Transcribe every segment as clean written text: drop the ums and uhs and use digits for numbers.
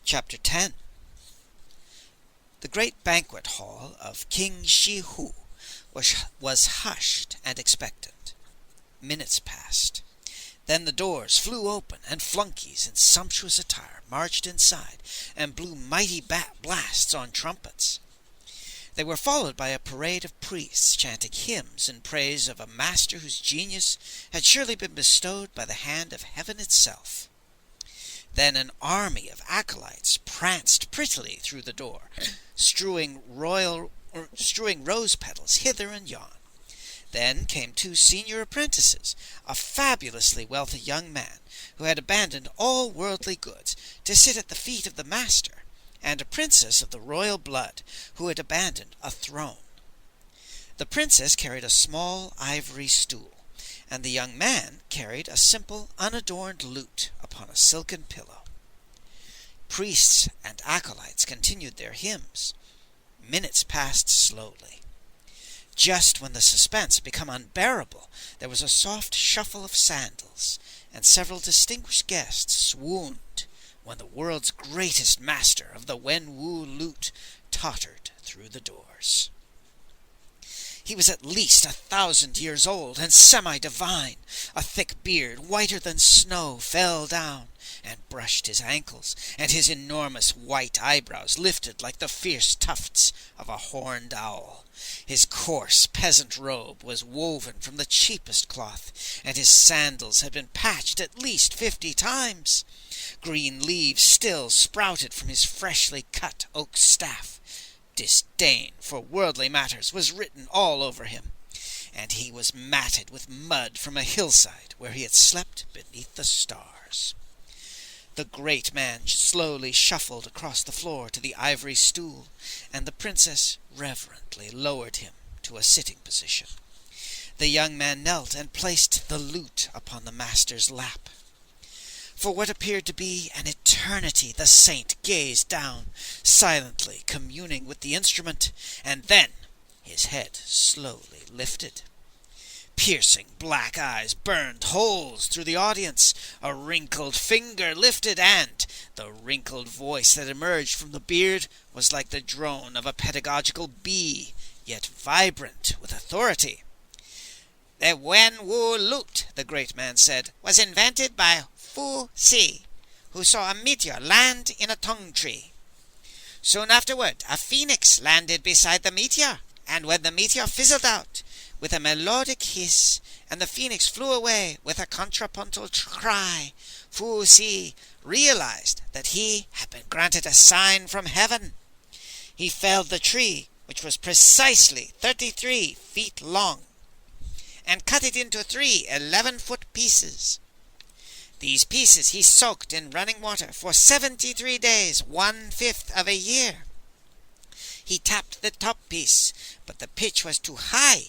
Chapter 10. The great banquet hall of King Shi-Hu was hushed and expectant. Minutes passed. Then the doors flew open, and flunkies in sumptuous attire marched inside and blew mighty blasts on trumpets. They were followed by a parade of priests chanting hymns in praise of a master whose genius had surely been bestowed by the hand of heaven itself. Then an army of acolytes pranced prettily through the door, strewing rose petals hither and yon. Then came 2 senior apprentices, a fabulously wealthy young man who had abandoned all worldly goods to sit at the feet of the master, and a princess of the royal blood who had abandoned a throne. The princess carried a small ivory stool, and the young man carried a simple, unadorned lute upon a silken pillow. Priests and acolytes continued their hymns. Minutes passed slowly. Just when the suspense had become unbearable, there was a soft shuffle of sandals, and several distinguished guests swooned when the world's greatest master of the Wen-Wu lute tottered through the doors. He was at least 1,000 years old and semi-divine. A thick beard, whiter than snow, fell down and brushed his ankles, and his enormous white eyebrows lifted like the fierce tufts of a horned owl. His coarse peasant robe was woven from the cheapest cloth, and his sandals had been patched at least 50 times. Green leaves still sprouted from his freshly cut oak staff. Disdain for worldly matters was written all over him, and he was matted with mud from a hillside where he had slept beneath the stars. The great man slowly shuffled across the floor to the ivory stool, and the princess reverently lowered him to a sitting position. The young man knelt and placed the lute upon the master's lap. For what appeared to be an eternity, the saint gazed down, silently communing with the instrument, and then his head slowly lifted. Piercing black eyes burned holes through the audience. A wrinkled finger lifted, and the wrinkled voice that emerged from the beard was like the drone of a pedagogical bee, yet vibrant with authority. "The Wen-Wu lute," the great man said, "was invented by Fu Si, who saw a meteor land in a tung tree. Soon afterward, a phoenix landed beside the meteor, and when the meteor fizzled out with a melodic hiss, and the phoenix flew away with a contrapuntal cry, Fu Si realized that he had been granted a sign from heaven. He felled the tree, which was precisely 33 feet long, and cut it into 3 11-foot pieces. These pieces he soaked in running water for 73 days, 1/5 of a year. He tapped the top piece, but the pitch was too high.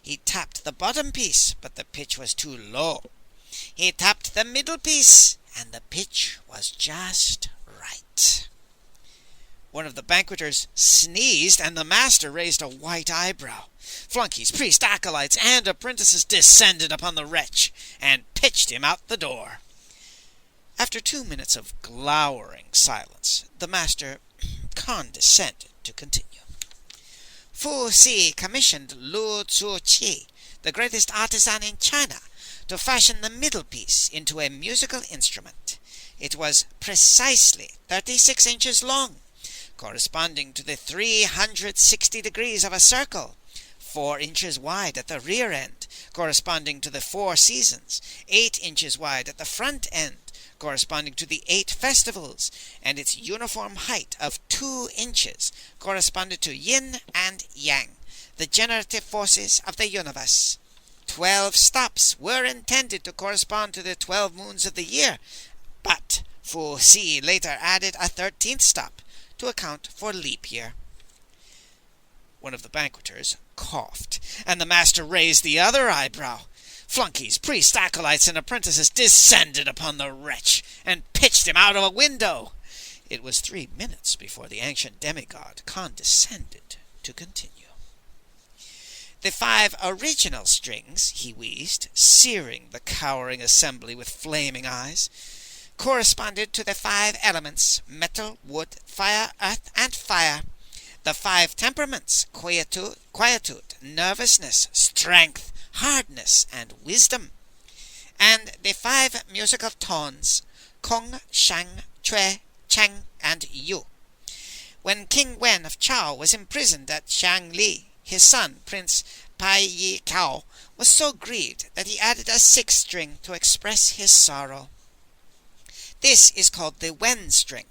He tapped the bottom piece, but the pitch was too low. He tapped the middle piece, and the pitch was just right." One of the banqueters sneezed, and the master raised a white eyebrow. Flunkies, priests, acolytes, and apprentices descended upon the wretch and pitched him out the door. After 2 minutes of glowering silence, the master condescended to continue. "Fu Si commissioned Lu Tzu-Chi, the greatest artisan in China, to fashion the middle piece into a musical instrument. It was precisely 36 inches long, corresponding to the 360 degrees of a circle, 4 inches wide at the rear end, corresponding to the 4 seasons, 8 inches wide at the front end, corresponding to the 8 festivals, and its uniform height of 2 inches corresponded to yin and yang, the generative forces of the universe. 12 stops were intended to correspond to the 12 moons of the year, but Fu Si later added a 13th stop to account for leap year." One of the banqueters coughed, and the master raised the other eyebrow. Flunkies, priests, acolytes, and apprentices descended upon the wretch and pitched him out of a window. It was 3 minutes before the ancient demigod condescended to continue. "The 5 original strings," he wheezed, searing the cowering assembly with flaming eyes, corresponded to the 5 elements: metal, wood, fire, earth, and fire. The 5 temperaments: quietude, nervousness, strength, hardness, and wisdom. And the 5 musical tones: Kong, Shang, Cui, Cheng, and Yu. When King Wen of Chao was imprisoned at Xiangli, his son, Prince Pai Yi Cao, was so grieved that he added a 6th string to express his sorrow. This is called the Wen string,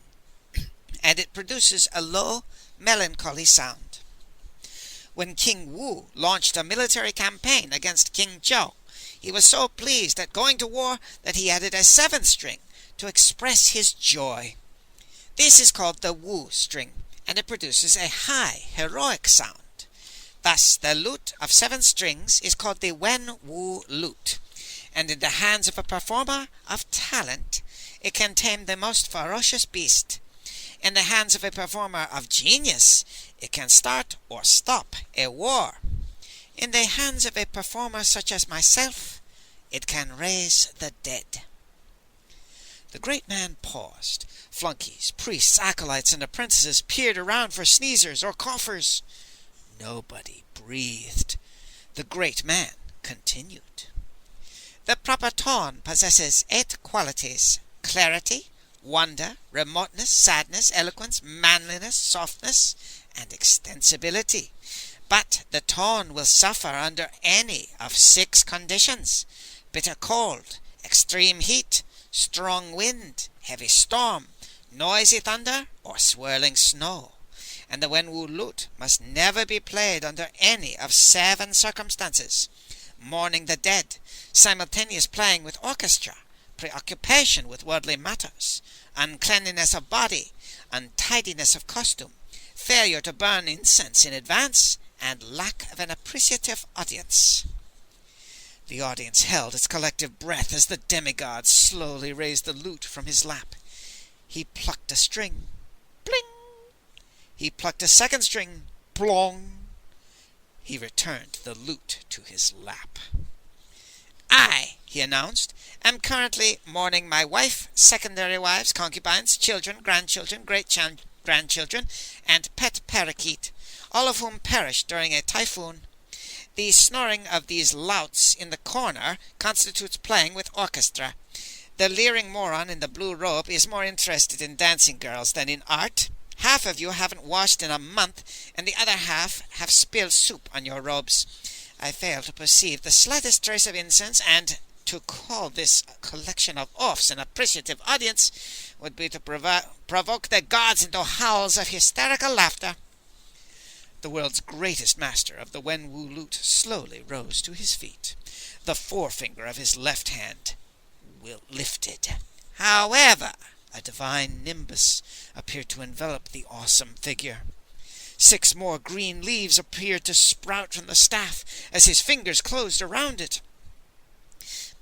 and it produces a low, melancholy sound. When King Wu launched a military campaign against King Zhao, he was so pleased at going to war that he added a 7th string to express his joy. This is called the Wu string, and it produces a high, heroic sound. Thus, the lute of 7 strings is called the Wen-Wu lute, and in the hands of a performer of talent, it can tame the most ferocious beast. In the hands of a performer of genius, it can start or stop a war. In the hands of a performer such as myself, it can raise the dead. The great man paused. Flunkies, priests, acolytes, and apprentices peered around for sneezers or coughers. Nobody breathed. The great man continued. The proper tone possesses 8 qualities: clarity, wonder, remoteness, sadness, eloquence, manliness, softness, and extensibility. But the tone will suffer under any of 6 conditions: bitter cold, extreme heat, strong wind, heavy storm, noisy thunder, or swirling snow. And the Wen-Wu lute must never be played under any of 7 circumstances: mourning the dead, simultaneous playing with orchestra, preoccupation with worldly matters, uncleanliness of body, untidiness of costume, failure to burn incense in advance, and lack of an appreciative audience. The audience held its collective breath as the demigod slowly raised the lute from his lap. He plucked a string. Bling! He plucked a 2nd string. Plong! He returned the lute to his lap. I, he announced, am currently mourning my wife, secondary wives, concubines, children, grandchildren, great-grandchildren, and pet parakeet, all of whom perished during a typhoon. The snoring of these louts in the corner constitutes playing with orchestra. The leering moron in the blue robe is more interested in dancing girls than in art. Half of you haven't washed in a month, and the other half have spilled soup on your robes. I fail to perceive the slightest trace of incense, and to call this collection of oafs an appreciative audience would be to provoke the gods into howls of hysterical laughter. The world's greatest master of the Wen-Wu lute slowly rose to his feet. The forefinger of his left hand lifted. However, a divine nimbus appeared to envelop the awesome figure. 6 more green leaves appeared to sprout from the staff as his fingers closed around it.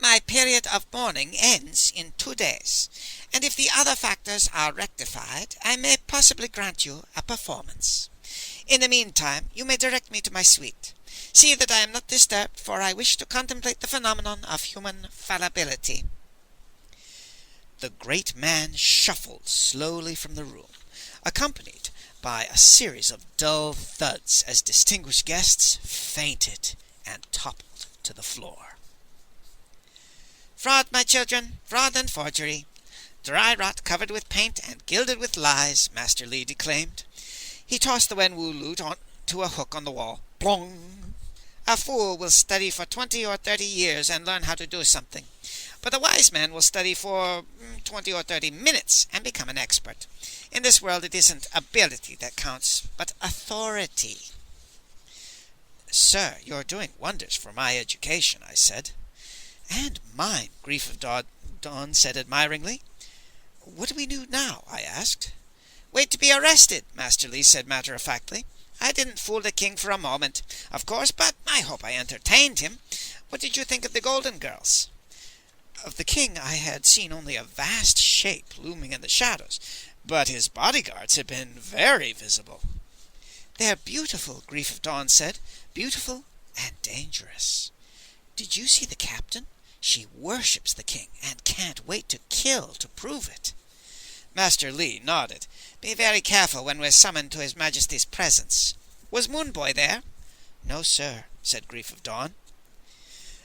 My period of mourning ends in 2 days, and if the other factors are rectified, I may possibly grant you a performance. In the meantime, you may direct me to my suite. See that I am not disturbed, for I wish to contemplate the phenomenon of human fallibility. The great man shuffled slowly from the room, accompanied by a series of dull thuds as distinguished guests fainted and toppled to the floor. Fraud, my children, fraud and forgery. Dry rot covered with paint and gilded with lies, Master Li declaimed. He tossed the Wen-Wu lute on to a hook on the wall. Plong! A fool will study for 20 or 30 years and learn how to do something, but a wise man will study for 20 or 30 minutes and become an expert. In this world it isn't ability that counts, but authority. Sir, you're doing wonders for my education, I said. And mine, Grief of Dawn said admiringly. What do we do now? I asked. Wait to be arrested, Master Li said matter-of-factly. I didn't fool the king for a moment, of course, but I hope I entertained him. What did you think of the Golden Girls? Of the king I had seen only a vast shape looming in the shadows, but his bodyguards had been very visible. They're beautiful, Grief of Dawn said, beautiful and dangerous. Did you see the captain? She worships the king and can't wait to kill to prove it." Master Li nodded. "Be very careful when we're summoned to His Majesty's presence. Was Moonboy there?" "No, sir," said Grief of Dawn.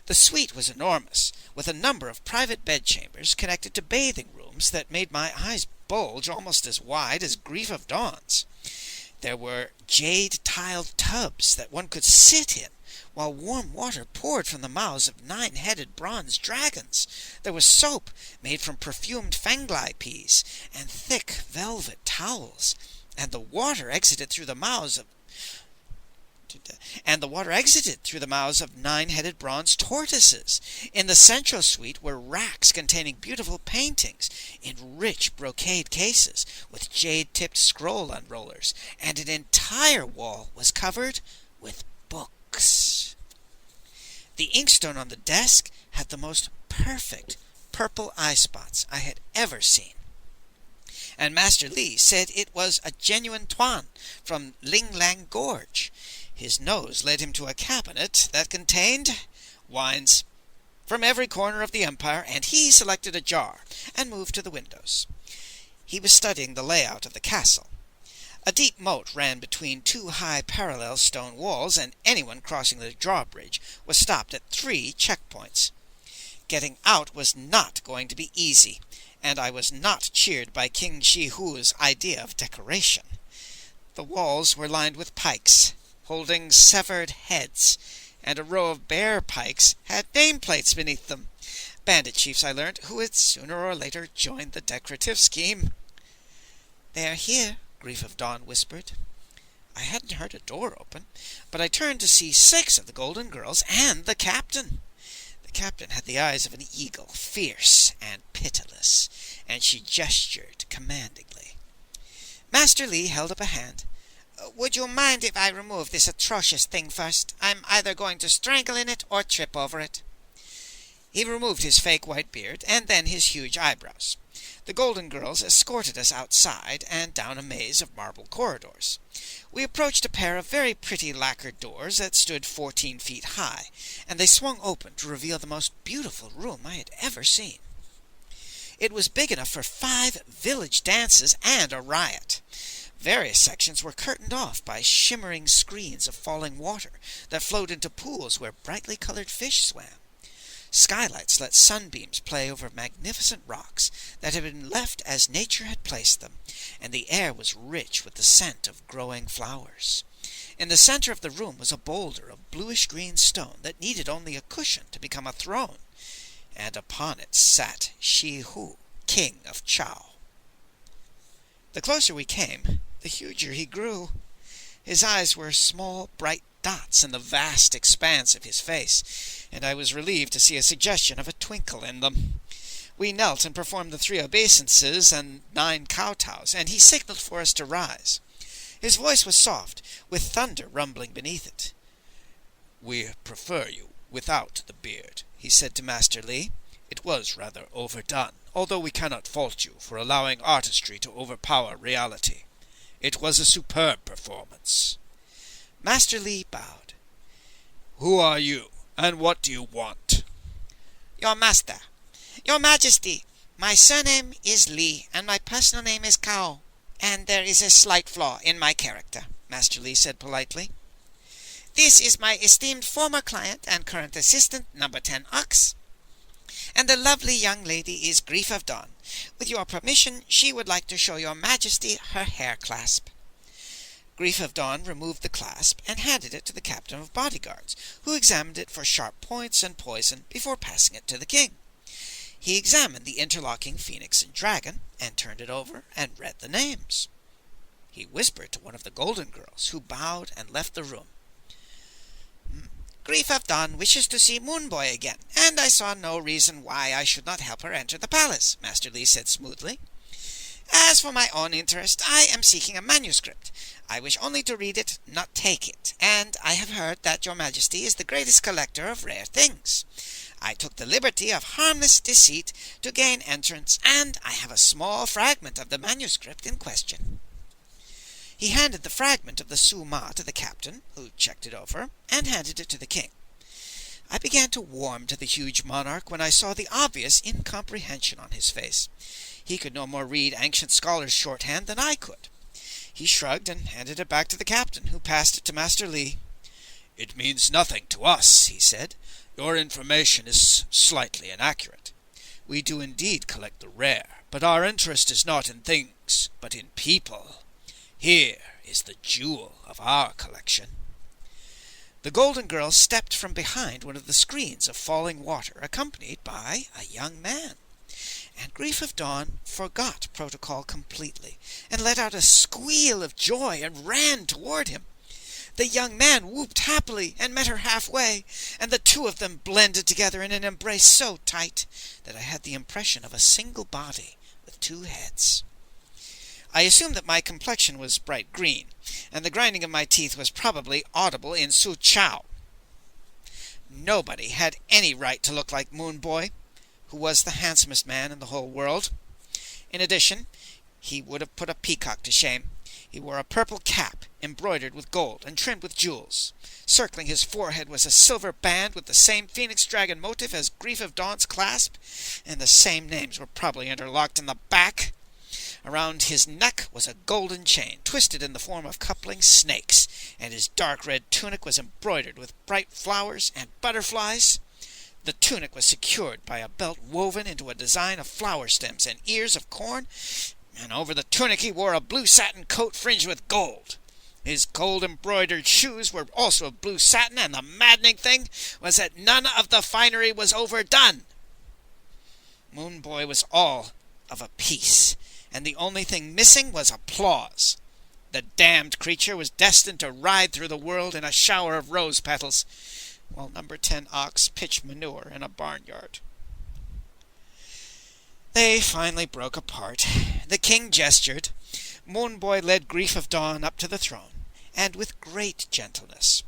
The suite was enormous, with a number of private bedchambers connected to bathing rooms that made my eyes bulge almost as wide as Grief of Dawn's. There were jade-tiled tubs that one could sit in, while warm water poured from the mouths of 9-headed bronze dragons. There was soap made from perfumed fangli peas, and thick velvet towels, and the water exited through the mouths of 9-headed bronze tortoises. In the central suite were racks containing beautiful paintings in rich brocade cases with jade-tipped scroll unrollers, and an entire wall was covered with books. The inkstone on the desk had the most perfect purple eye spots I had ever seen, and Master Li said it was a genuine tuan from Linglang Gorge. His nose led him to a cabinet that contained wines from every corner of the empire, and he selected a jar and moved to the windows. He was studying the layout of the castle. A deep moat ran between 2 high parallel stone walls, and anyone crossing the drawbridge was stopped at 3 checkpoints. Getting out was not going to be easy, and I was not cheered by King Shi-Hu's idea of decoration. The walls were lined with pikes, holding severed heads, and a row of bear pikes had nameplates beneath them. Bandit chiefs, I learned, who would sooner or later join the decorative scheme. "They are here," Grief of Dawn whispered. I hadn't heard a door open, but I turned to see 6 of the golden girls and the captain. The captain had the eyes of an eagle, fierce and pitiless, and she gestured commandingly. Master Li held up a hand. "Would you mind if I remove this atrocious thing first? I'm either going to strangle in it or trip over it." He removed his fake white beard and then his huge eyebrows. The golden girls escorted us outside and down a maze of marble corridors. We approached a pair of very pretty lacquered doors that stood 14 feet high, and they swung open to reveal the most beautiful room I had ever seen. It was big enough for 5 village dances and a riot. Various sections were curtained off by shimmering screens of falling water that flowed into pools where brightly colored fish swam. Skylights let sunbeams play over magnificent rocks that had been left as nature had placed them, and the air was rich with the scent of growing flowers. In the center of the room was a boulder of bluish-green stone that needed only a cushion to become a throne, and upon it sat Shi-Hu, king of Chao. The closer we came, the huger he grew. His eyes were small, bright dots in the vast expanse of his face, and I was relieved to see a suggestion of a twinkle in them. We knelt and performed the 3 obeisances and 9 kowtows, and he signaled for us to rise. His voice was soft, with thunder rumbling beneath it. "We prefer you without the beard," he said to Master Li. "It was rather overdone, although we cannot fault you for allowing artistry to overpower reality. It was a superb performance." Master Li bowed. "Who are you, and what do you want?" "Your master. Your Majesty, my surname is Li, and my personal name is Cao, and there is a slight flaw in my character," Master Li said politely. "This is my esteemed former client and current assistant, number 10 Ox, and the lovely young lady is Grief of Dawn. With your permission, she would like to show your Majesty her hair clasp." Grief of Dawn removed the clasp and handed it to the captain of bodyguards, who examined it for sharp points and poison before passing it to the king. He examined the interlocking phoenix and dragon, and turned it over and read the names. He whispered to one of the golden girls, who bowed and left the room. "Grief of Dawn wishes to see Moonboy again, and I saw no reason why I should not help her enter the palace," Master Li said smoothly. "As for my own interest, I am seeking a manuscript. I wish only to read it, not take it, and I have heard that your Majesty is the greatest collector of rare things. I took the liberty of harmless deceit to gain entrance, and I have a small fragment of the manuscript in question." He handed the fragment of the Su Ma to the captain, who checked it over, and handed it to the king. I began to warm to the huge monarch when I saw the obvious incomprehension on his face. He could no more read ancient scholars' shorthand than I could. He shrugged and handed it back to the captain, who passed it to Master Li. "It means nothing to us," he said. "Your information is slightly inaccurate. We do indeed collect the rare, but our interest is not in things, but in people. Here is the jewel of our collection." The golden girl stepped from behind one of the screens of falling water, accompanied by a young man. And Grief of Dawn forgot protocol completely, and let out a squeal of joy and ran toward him. The young man whooped happily and met her halfway, and the two of them blended together in an embrace so tight that I had the impression of a single body with two heads. I assumed that my complexion was bright green, and the grinding of my teeth was probably audible in Su Chao. Nobody had any right to look like Moon Boy, who was the handsomest man in the whole world. In addition, he would have put a peacock to shame. He wore a purple cap, embroidered with gold and trimmed with jewels. Circling his forehead was a silver band with the same phoenix dragon motif as Grief of Dawn's clasp, and the same names were probably interlocked in the back. Around his neck was a golden chain, twisted in the form of coupling snakes, and his dark red tunic was embroidered with bright flowers and butterflies. The tunic was secured by a belt woven into a design of flower stems and ears of corn, and over the tunic he wore a blue satin coat fringed with gold. His gold-embroidered shoes were also of blue satin, and the maddening thing was that none of the finery was overdone. Moon Boy was all of a piece, and the only thing missing was applause. The damned creature was destined to ride through the world in a shower of rose petals, while number 10 ox pitched manure in a barnyard. They finally broke apart. The king gestured. Moon Boy led Grief of Dawn up to the throne, and with great gentleness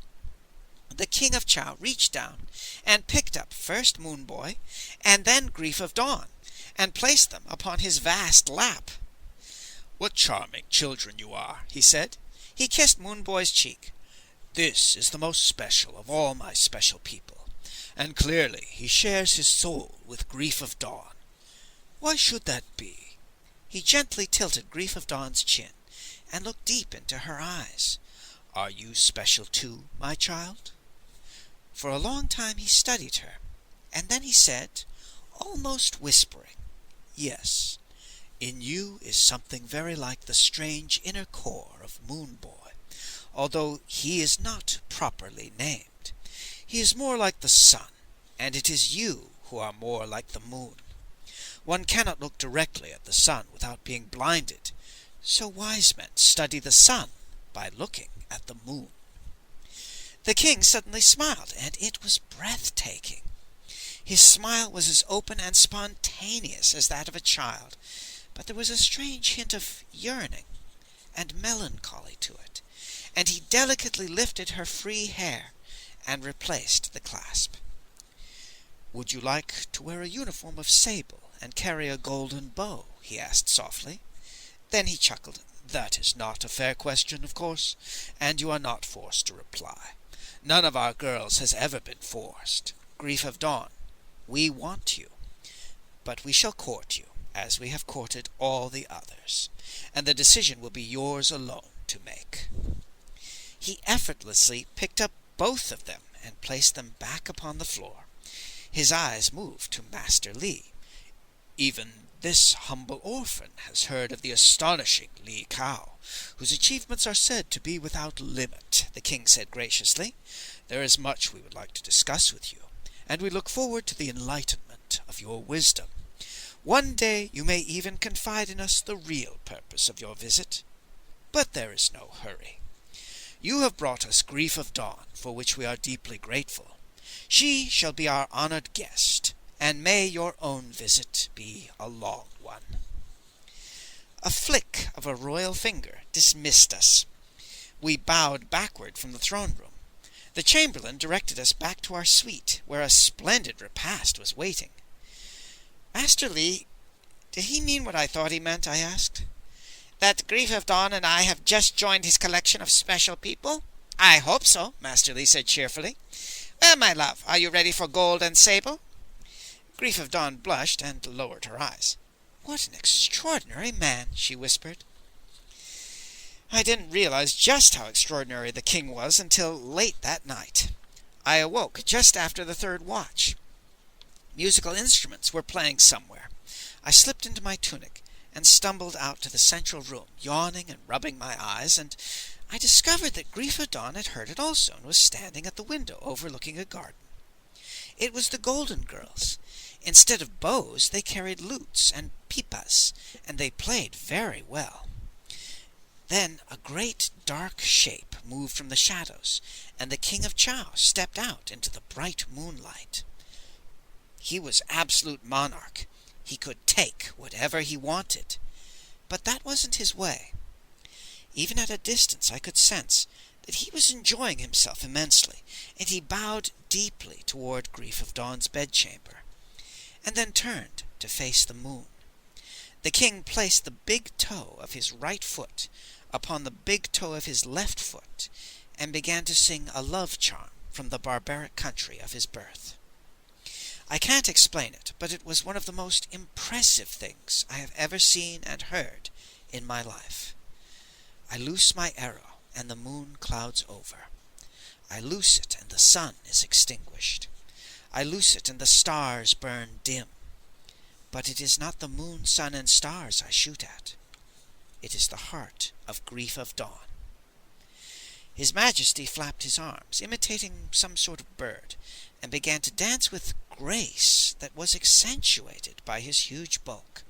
the King of Chao reached down and picked up first Moon Boy and then Grief of Dawn, and placed them upon his vast lap. "What charming children you are," he said. He kissed Moon Boy's cheek. "This is the most special of all my special people, and clearly he shares his soul with Grief of Dawn. Why should that be?" He gently tilted Grief of Dawn's chin, and looked deep into her eyes. "Are you special too, my child?" For a long time he studied her, and then he said, almost whispering, "Yes, in you is something very like the strange inner core of Moon Boy, although he is not properly named. He is more like the sun, and it is you who are more like the moon. One cannot look directly at the sun without being blinded, so wise men study the sun by looking at the moon." The king suddenly smiled, and it was breathtaking. His smile was as open and spontaneous as that of a child, but there was a strange hint of yearning and melancholy to it, and he delicately lifted her free hair and replaced the clasp. "Would you like to wear a uniform of sable and carry a golden bow?" he asked softly. Then he chuckled. "That is not a fair question, of course, and you are not forced to reply. None of our girls has ever been forced. Grief of Dawn, we want you, but we shall court you, as we have courted all the others, and the decision will be yours alone to make." He effortlessly picked up both of them and placed them back upon the floor. His eyes moved to Master Li. "Even this humble orphan has heard of the astonishing Li Cao, whose achievements are said to be without limit," the king said graciously. "There is much we would like to discuss with you, and we look forward to the enlightenment of your wisdom. One day you may even confide in us the real purpose of your visit. But there is no hurry. You have brought us Grief of Dawn, for which we are deeply grateful. She shall be our honored guest, and may your own visit be a long one." A flick of a royal finger dismissed us. We bowed backward from the throne room. The chamberlain directed us back to our suite, where a splendid repast was waiting. "Master Li, did he mean what I thought he meant?" I asked. "That Grief of Dawn and I have just joined his collection of special people?" "I hope so," Master Li said cheerfully. Well, my love, are you ready for gold and sable?" Grief of Dawn blushed and lowered her eyes. "What an extraordinary man," she whispered. I didn't realize just how extraordinary the king was until late that night. I awoke just after the third watch. Musical instruments were playing somewhere. I slipped into my tunic and stumbled out to the central room, yawning and rubbing my eyes, and I discovered that Grief of Dawn had heard it also and was standing at the window overlooking a garden. It was the Golden Girls. Instead of bows, they carried lutes and pipas, and they played very well. Then a great dark shape moved from the shadows, and the King of Chow stepped out into the bright moonlight. He was absolute monarch. He could take whatever he wanted. But that wasn't his way. Even at a distance I could sense that he was enjoying himself immensely, and he bowed deeply toward Grief of Dawn's bedchamber, and then turned to face the moon. The king placed the big toe of his right foot upon the big toe of his left foot, and began to sing a love charm from the barbaric country of his birth. I can't explain it, but it was one of the most impressive things I have ever seen and heard in my life. I loose my arrow, and the moon clouds over. I loose it, and the sun is extinguished. I loose it, and the stars burn dim. But it is not the moon, sun, and stars I shoot at. It is the heart of Grief of Dawn. His Majesty flapped his arms, imitating some sort of bird, and began to dance with grace that was accentuated by his huge bulk.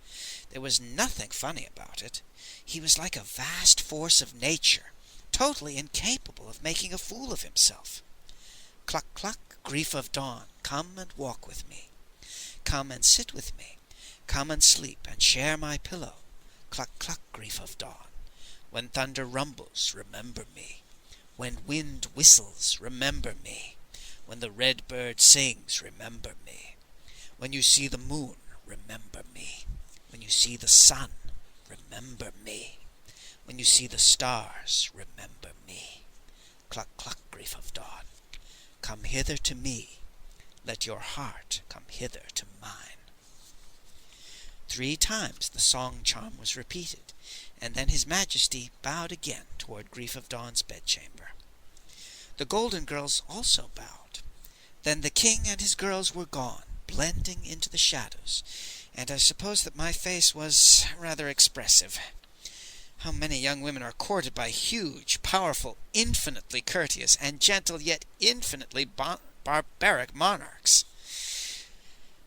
There was nothing funny about it. He was like a vast force of nature, totally incapable of making a fool of himself. Cluck, cluck, Grief of Dawn, come and walk with me. Come and sit with me. Come and sleep and share my pillow. Cluck, cluck, Grief of Dawn. When thunder rumbles, remember me. When wind whistles, remember me. When the red bird sings, remember me. When you see the moon, remember me. When you see the sun, remember me. When you see the stars, remember me. Cluck, cluck, Grief of Dawn. Come hither to me. Let your heart come hither to mine. 3 times the song charm was repeated, and then His Majesty bowed again toward Grief of Dawn's bedchamber. The Golden Girls also bowed. Then the king and his girls were gone, blending into the shadows, and I suppose that my face was rather expressive. How many young women are courted by huge, powerful, infinitely courteous, and gentle yet infinitely barbaric monarchs?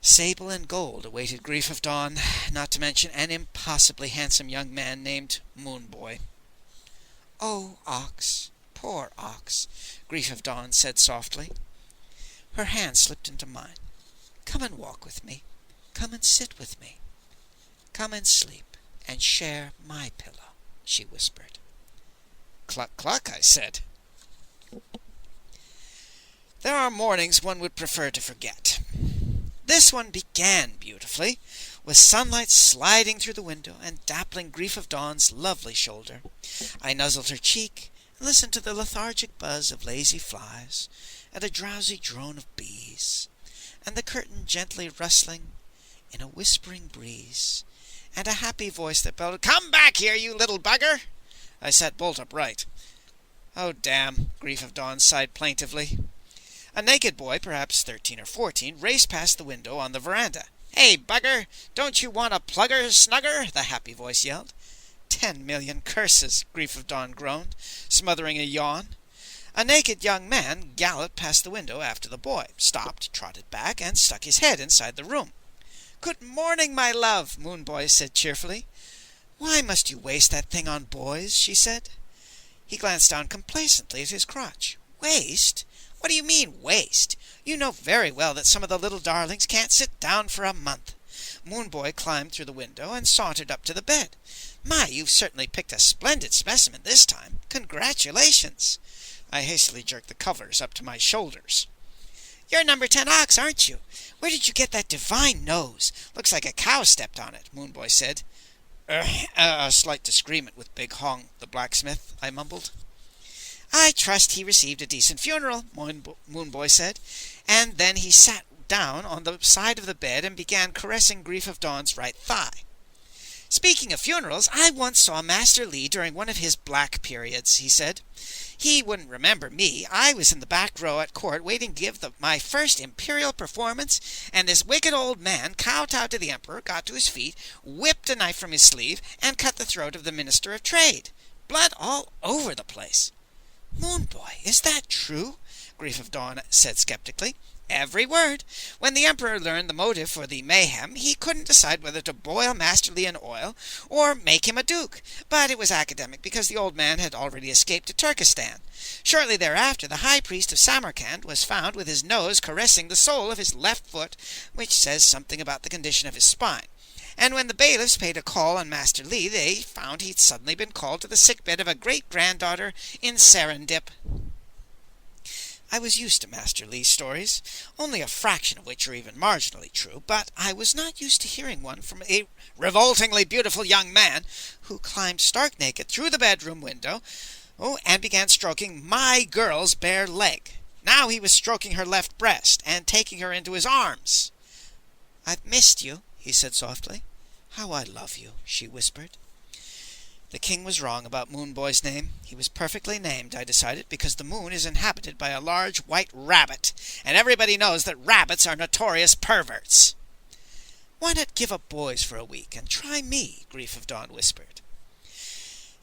Sable and gold awaited Grief of Dawn, not to mention an impossibly handsome young man named Moonboy. "Oh, Ox, poor Ox," Grief of Dawn said softly. Her hand slipped into mine. "Come and walk with me. Come and sit with me. Come and sleep and share my pillow," she whispered. "Cluck, cluck," I said. There are mornings one would prefer to forget. This one began beautifully, with sunlight sliding through the window and dappling Grief of Dawn's lovely shoulder. I nuzzled her cheek and listened to the lethargic buzz of lazy flies and a drowsy drone of bees, and the curtain gently rustling in a whispering breeze, and a happy voice that bellowed, "Come back here, you little bugger!" I sat bolt upright. "Oh, damn," Grief of Dawn sighed plaintively. A naked boy, perhaps 13 or 14, raced past the window on the veranda. "Hey, bugger, don't you want a plugger snugger?" the happy voice yelled. 10 million curses, Grief of Dawn groaned, smothering a yawn. A naked young man galloped past the window after the boy, stopped, trotted back, and stuck his head inside the room. "Good morning, my love," Moonboy said cheerfully. "Why must you waste that thing on boys?" she said. He glanced down complacently at his crotch. "Waste? What do you mean, waste? You know very well that some of the little darlings can't sit down for a month." Moonboy climbed through the window and sauntered up to the bed. "My, you've certainly picked a splendid specimen this time. Congratulations!" I hastily jerked the covers up to my shoulders. "You're number 10 Ox, aren't you? Where did you get that divine nose? Looks like a cow stepped on it," Moonboy said. A slight disagreement with Big Hong, the blacksmith," I mumbled. I trust he received a decent funeral, Moonboy said, and then he sat down on the side of the bed and began caressing Grief of Dawn's right thigh. Speaking of funerals, I once saw Master Li during one of his black periods, he said. He wouldn't remember me. I was in the back row at court waiting to give my first imperial performance, and this wicked old man kowtowed to the emperor, got to his feet, whipped a knife from his sleeve, and cut the throat of the Minister of Trade. Blood all over the place. Moonboy, is that true? Grief of Dawn said skeptically. Every word. When the emperor learned the motive for the mayhem, he couldn't decide whether to boil Master Li in oil or make him a duke, but it was academic because the old man had already escaped to Turkestan. Shortly thereafter, the high priest of Samarkand was found with his nose caressing the sole of his left foot, which says something about the condition of his spine. And when the bailiffs paid a call on Master Li, they found he'd suddenly been called to the sickbed of a great-granddaughter in Serendip. I was used to Master Li's stories, only a fraction of which are even marginally true, but I was not used to hearing one from a revoltingly beautiful young man who climbed stark naked through the bedroom window and began stroking my girl's bare leg. Now he was stroking her left breast and taking her into his arms. "I've missed you," he said softly. "How I love you," she whispered. The king was wrong about Moonboy's name. He was perfectly named, I decided, because the moon is inhabited by a large white rabbit, and everybody knows that rabbits are notorious perverts. "Why not give up boys for a week and try me?" Grief of Dawn whispered.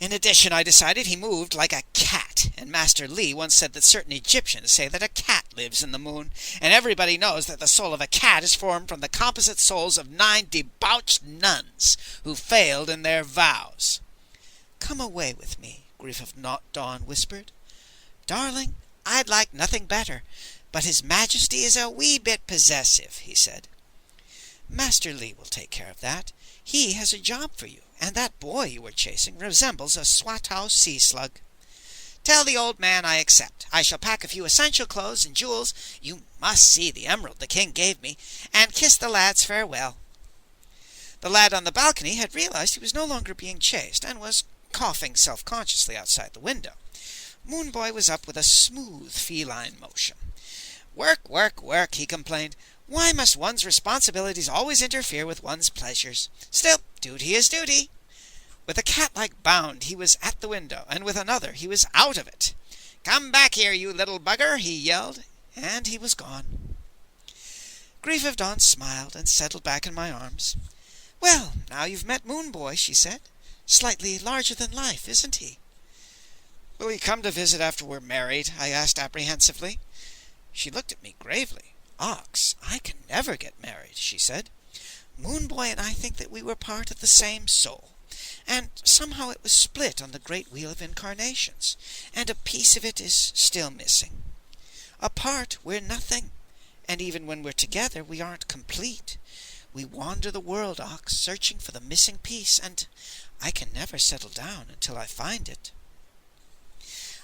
In addition, I decided he moved like a cat, and Master Li once said that certain Egyptians say that a cat lives in the moon, and everybody knows that the soul of a cat is formed from the composite souls of 9 debauched nuns who failed in their vows. "Come away with me," Grief of Dawn whispered. "Darling, I'd like nothing better, but His Majesty is a wee bit possessive," he said. "Master Li will take care of that. He has a job for you, and that boy you were chasing resembles a Swatow sea slug. Tell the old man I accept. I shall pack a few essential clothes and jewels. You must see the emerald the king gave me, and kiss the lads farewell." The lad on the balcony had realized he was no longer being chased, and was coughing self-consciously outside the window. Moonboy was up with a smooth feline motion. "Work, work, work," he complained. "Why must one's responsibilities always interfere with one's pleasures? Still, duty is duty." With a cat-like bound he was at the window, and with another he was out of it. "Come back here, you little bugger," he yelled, and he was gone. Grief of Dawn smiled and settled back in my arms. "Well, now you've met Moonboy," she said. "Slightly larger than life, isn't he?" "Will he come to visit after we're married?" I asked apprehensively. She looked at me gravely. "Ox, I can never get married," she said. "Moonboy and I think that we were part of the same soul, and somehow it was split on the great wheel of incarnations, and a piece of it is still missing. Apart, we're nothing, and even when we're together, we aren't complete. We wander the world, Ox, searching for the missing piece, and I can never settle down until I find it."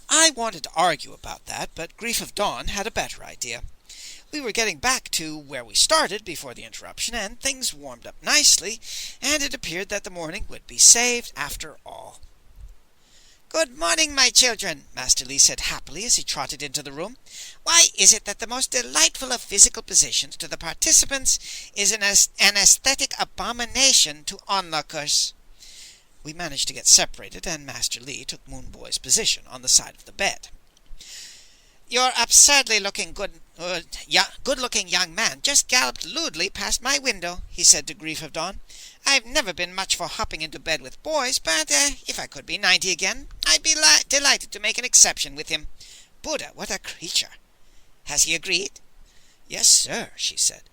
I wanted to argue about that, but Grief of Dawn had a better idea. We were getting back to where we started before the interruption, and things warmed up nicely, and it appeared that the morning would be saved after all. "Good morning, my children," Master Li said happily as he trotted into the room. "Why is it that the most delightful of physical positions to the participants is an aesthetic abomination to onlookers?" We managed to get separated, and Master Li took Moonboy's position on the side of the bed. "Your absurdly looking good-looking young man just galloped lewdly past my window," he said to Grief of Dawn. "I've never been much for hopping into bed with boys, but if I could be 90 again, I'd be delighted to make an exception with him. Buddha, what a creature! Has he agreed?" "Yes, sir," she said.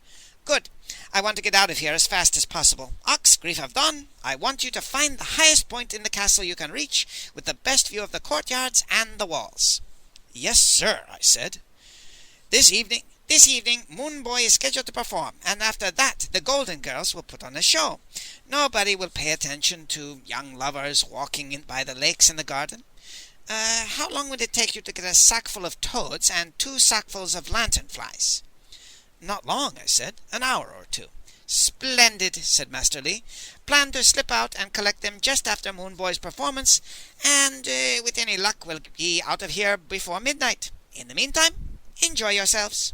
"Good. I want to get out of here as fast as possible. Ox, Grief of Dawn, I want you to find the highest point in the castle you can reach, with the best view of the courtyards and the walls." "Yes, sir," I said. This evening, Moonboy is scheduled to perform, and after that the Golden Girls will put on a show. Nobody will pay attention to young lovers walking by the lakes in the garden. How long would it take you to get a sackful of toads and 2 sackfuls of lanternflies?" "Not long," I said. "An hour or 2. "Splendid," said Master Li. "Plan to slip out and collect them just after Moon Boy's performance, and with any luck we'll be out of here before midnight. In the meantime, enjoy yourselves."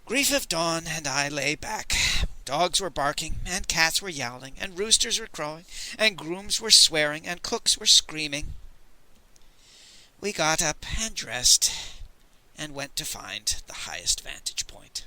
Grief of Dawn and I lay back. Dogs were barking, and cats were yowling, and roosters were crowing, and grooms were swearing, and cooks were screaming. We got up and dressed, and went to find the highest vantage point.